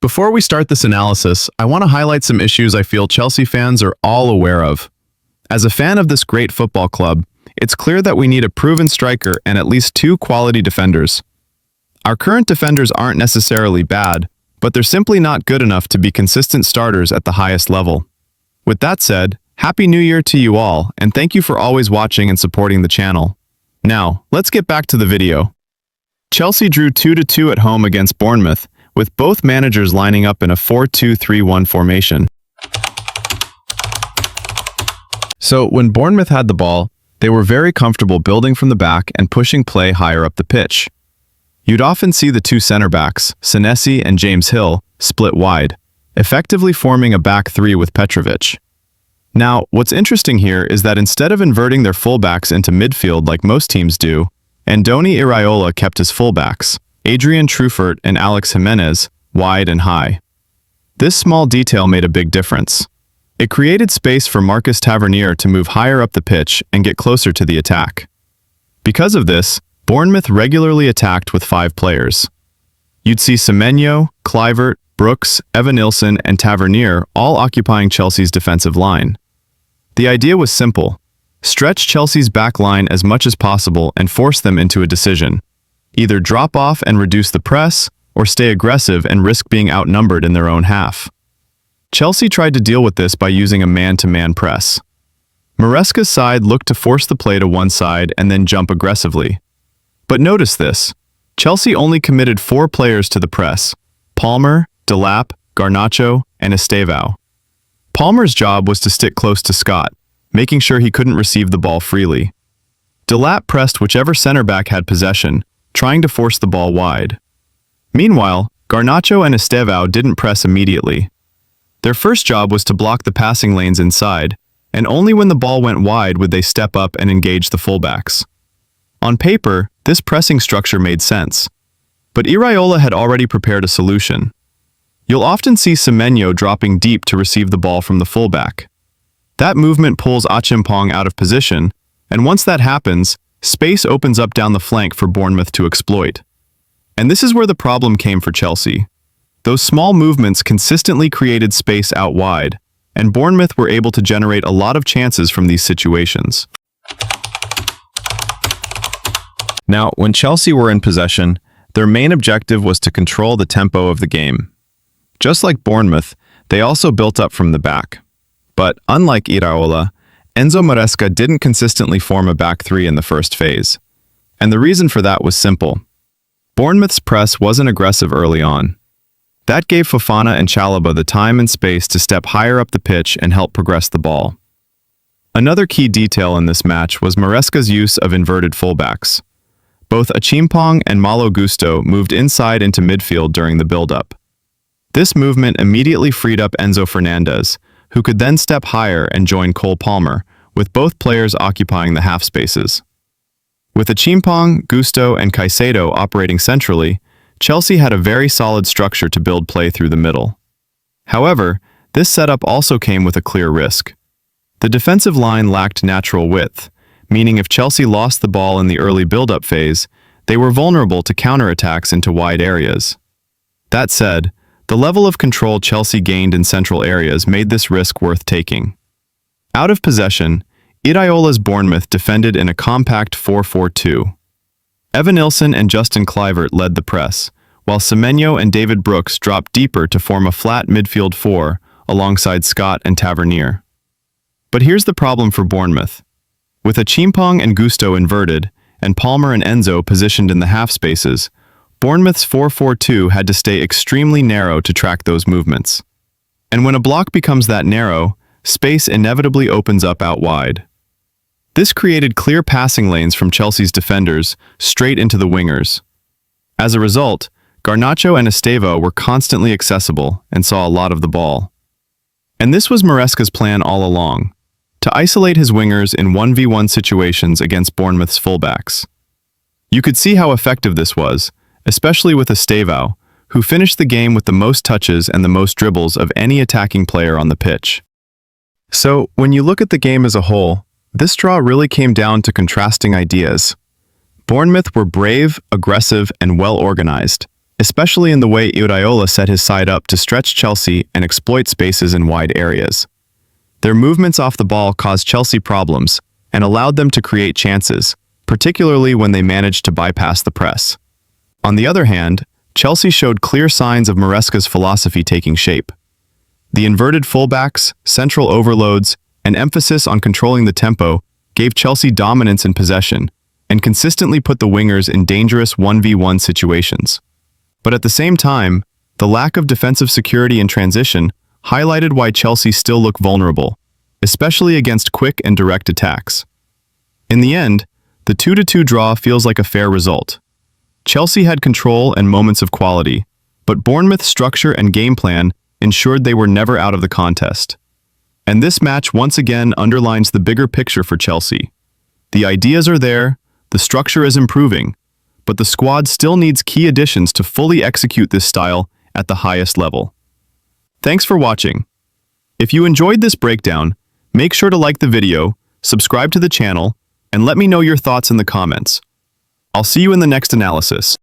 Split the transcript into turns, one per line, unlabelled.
Before we start this analysis, I want to highlight some issues I feel Chelsea fans are all aware of. As a fan of this great football club, it's clear that we need a proven striker and at least two quality defenders. Our current defenders aren't necessarily bad, but they're simply not good enough to be consistent starters at the highest level. With that said, Happy New Year to you all, and thank you for always watching and supporting the channel. Now, let's get back to the video. Chelsea drew 2-2 at home against Bournemouth, with both managers lining up in a 4-2-3-1 formation. So, when Bournemouth had the ball, they were very comfortable building from the back and pushing play higher up the pitch. You'd often see the two center-backs, Senesi and James Hill, split wide, effectively forming a back three with Petrovic. Now, what's interesting here is that instead of inverting their fullbacks into midfield like most teams do, Andoni Iraola kept his fullbacks, Adrian Truffert and Alex Jimenez, wide and high. This small detail made a big difference. It created space for Marcus Tavernier to move higher up the pitch and get closer to the attack. Because of this, Bournemouth regularly attacked with 5 players. You'd see Semenyo, Kluivert, Brooks, Evanilson, and Tavernier all occupying Chelsea's defensive line. The idea was simple: stretch Chelsea's back line as much as possible and force them into a decision. Either drop off and reduce the press, or stay aggressive and risk being outnumbered in their own half. Chelsea tried to deal with this by using a man-to-man press. Maresca's side looked to force the play to one side and then jump aggressively. But notice this: Chelsea only committed 4 players to the press: Palmer, Delap, Garnacho, and Estêvão. Palmer's job was to stick close to Scott, making sure he couldn't receive the ball freely. Delap pressed whichever center-back had possession, trying to force the ball wide. Meanwhile, Garnacho and Estêvão didn't press immediately. Their first job was to block the passing lanes inside, and only when the ball went wide would they step up and engage the fullbacks. On paper, this pressing structure made sense. But Iraola had already prepared a solution. You'll often see Semenyo dropping deep to receive the ball from the fullback. That movement pulls Achimpong out of position, and once that happens, space opens up down the flank for Bournemouth to exploit. And this is where the problem came for Chelsea. Those small movements consistently created space out wide, and Bournemouth were able to generate a lot of chances from these situations. Now, when Chelsea were in possession, their main objective was to control the tempo of the game. Just like Bournemouth, they also built up from the back. But unlike Iraola, Enzo Maresca didn't consistently form a back three in the first phase. And the reason for that was simple. Bournemouth's press wasn't aggressive early on. That gave Fofana and Chalobah the time and space to step higher up the pitch and help progress the ball. Another key detail in this match was Maresca's use of inverted fullbacks. Both Achimpong and Malo Gusto moved inside into midfield during the build-up. This movement immediately freed up Enzo Fernandez, who could then step higher and join Cole Palmer, with both players occupying the half spaces. With Achimpong, Gusto, and Caicedo operating centrally, Chelsea had a very solid structure to build play through the middle. However, this setup also came with a clear risk. The defensive line lacked natural width, meaning if Chelsea lost the ball in the early build-up phase, they were vulnerable to counterattacks into wide areas. That said, the level of control Chelsea gained in central areas made this risk worth taking. Out of possession, Iraola's Bournemouth defended in a compact 4-4-2. Evanilson and Justin Kluivert led the press, while Semenyo and David Brooks dropped deeper to form a flat midfield 4 alongside Scott and Tavernier. But here's the problem for Bournemouth. With Achimpong and Gusto inverted, and Palmer and Enzo positioned in the half spaces, Bournemouth's 4-4-2 had to stay extremely narrow to track those movements. And when a block becomes that narrow, space inevitably opens up out wide. This created clear passing lanes from Chelsea's defenders straight into the wingers. As a result, Garnacho and Estêvão were constantly accessible and saw a lot of the ball. And this was Maresca's plan all along: to isolate his wingers in 1v1 situations against Bournemouth's fullbacks. You could see how effective this was, especially with Estêvão, who finished the game with the most touches and the most dribbles of any attacking player on the pitch. So, when you look at the game as a whole, this draw really came down to contrasting ideas. Bournemouth were brave, aggressive, and well-organized, especially in the way Iraola set his side up to stretch Chelsea and exploit spaces in wide areas. Their movements off the ball caused Chelsea problems and allowed them to create chances, particularly when they managed to bypass the press. On the other hand, Chelsea showed clear signs of Maresca's philosophy taking shape. The inverted fullbacks, central overloads, and emphasis on controlling the tempo gave Chelsea dominance in possession and consistently put the wingers in dangerous 1v1 situations. But at the same time, the lack of defensive security in transition highlighted why Chelsea still look vulnerable, especially against quick and direct attacks. In the end, the 2-2 draw feels like a fair result. Chelsea had control and moments of quality, but Bournemouth's structure and game plan ensured they were never out of the contest. And this match once again underlines the bigger picture for Chelsea. The ideas are there, the structure is improving, but the squad still needs key additions to fully execute this style at the highest level. Thanks for watching. If you enjoyed this breakdown, make sure to like the video, subscribe to the channel, and let me know your thoughts in the comments. I'll see you in the next analysis.